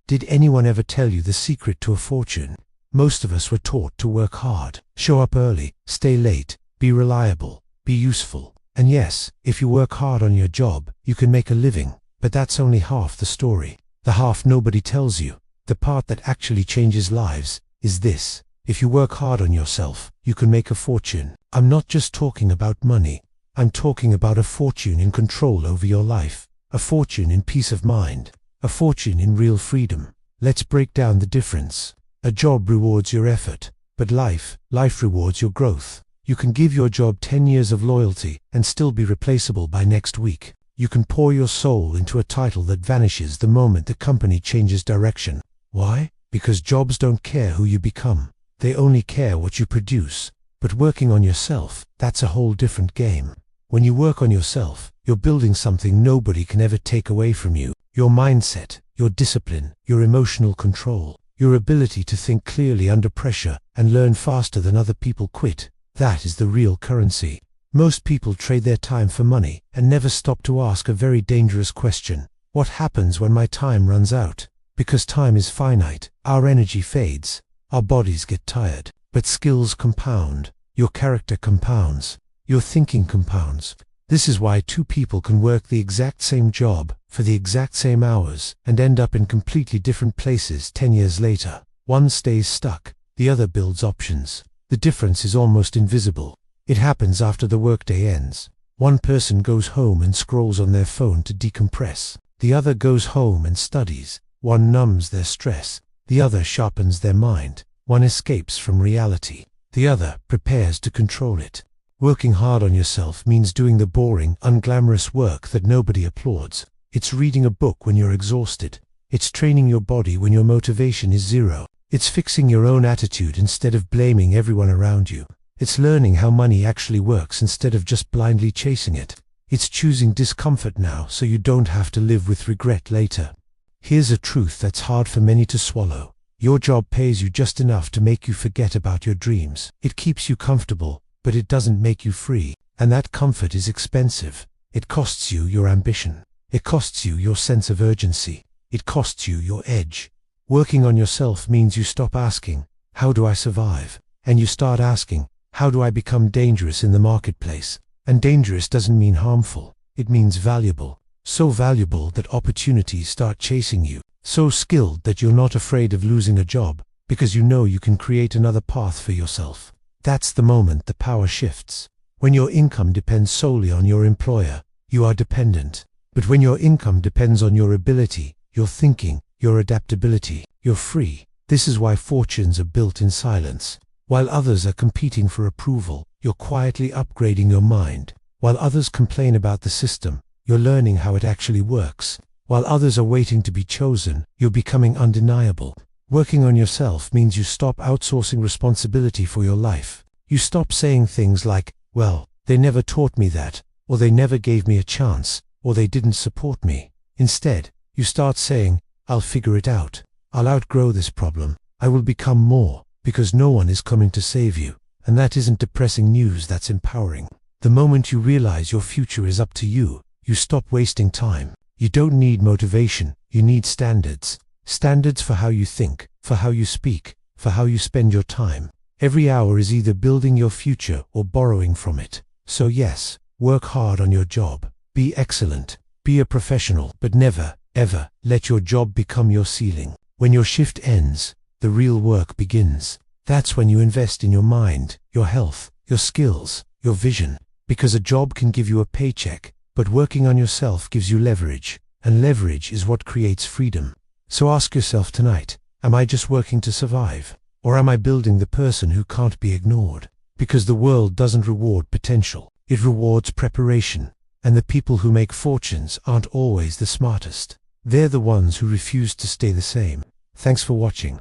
Did anyone ever tell you the secret to a fortune? Most of us were taught to work hard, show up early, stay late, be reliable, be useful. And yes, if you work hard on your job, you can make a living. But that's only half the story. The half nobody tells you, the part that actually changes lives, is this. If you work hard on yourself, you can make a fortune. I'm not just talking about money. I'm talking about a fortune in control over your life, a fortune in peace of mind, a fortune in real freedom. Let's break down the difference. A job rewards your effort, but life rewards your growth. You can give your job 10 years of loyalty and still be replaceable by next week. You can pour your soul into a title that vanishes the moment the company changes direction. Why? Because jobs don't care who you become. They only care what you produce. But working on yourself, that's a whole different game. When you work on yourself, you're building something nobody can ever take away from you. Your mindset, your discipline, your emotional control, your ability to think clearly under pressure and learn faster than other people quit. That is the real currency. Most people trade their time for money and never stop to ask a very dangerous question. What happens when my time runs out? Because time is finite, our energy fades, our bodies get tired. But skills compound, your character compounds, your thinking compounds. This is why two people can work the exact same job for the exact same hours and end up in completely different places 10 years later. One stays stuck, the other builds options. The difference is almost invisible. It happens after the workday ends. One person goes home and scrolls on their phone to decompress. The other goes home and studies. One numbs their stress. The other sharpens their mind. One escapes from reality. The other prepares to control it. Working hard on yourself means doing the boring, unglamorous work that nobody applauds. It's reading a book when you're exhausted. It's training your body when your motivation is zero. It's fixing your own attitude instead of blaming everyone around you. It's learning how money actually works instead of just blindly chasing it. It's choosing discomfort now so you don't have to live with regret later. Here's a truth that's hard for many to swallow. Your job pays you just enough to make you forget about your dreams. It keeps you comfortable, but it doesn't make you free. And that comfort is expensive. It costs you your ambition. It costs you your sense of urgency. It costs you your edge. Working on yourself means you stop asking, how do I survive? And you start asking, how do I become dangerous in the marketplace? And dangerous doesn't mean harmful. It means valuable. So valuable that opportunities start chasing you. So skilled that you're not afraid of losing a job, because you know you can create another path for yourself. That's the moment the power shifts. When your income depends solely on your employer, you are dependent. But when your income depends on your ability, your thinking, your adaptability, you're free. This is why fortunes are built in silence. While others are competing for approval, you're quietly upgrading your mind. While others complain about the system, you're learning how it actually works. While others are waiting to be chosen, you're becoming undeniable. Working on yourself means you stop outsourcing responsibility for your life. You stop saying things like, well, they never taught me that, or they never gave me a chance, or they didn't support me. Instead, you start saying, I'll figure it out. I'll outgrow this problem. I will become more, because no one is coming to save you. And that isn't depressing news, that's empowering. The moment you realize your future is up to you, you stop wasting time. You don't need motivation, you need standards. Standards for how you think, for how you speak, for how you spend your time. Every hour is either building your future or borrowing from it. So yes, work hard on your job. Be excellent. Be a professional. But never, ever, let your job become your ceiling. When your shift ends, the real work begins. That's when you invest in your mind, your health, your skills, your vision. Because a job can give you a paycheck, but working on yourself gives you leverage, and leverage is what creates freedom. So ask yourself tonight, am I just working to survive? Or am I building the person who can't be ignored? Because the world doesn't reward potential, it rewards preparation. And the people who make fortunes aren't always the smartest. They're the ones who refuse to stay the same. Thanks for watching.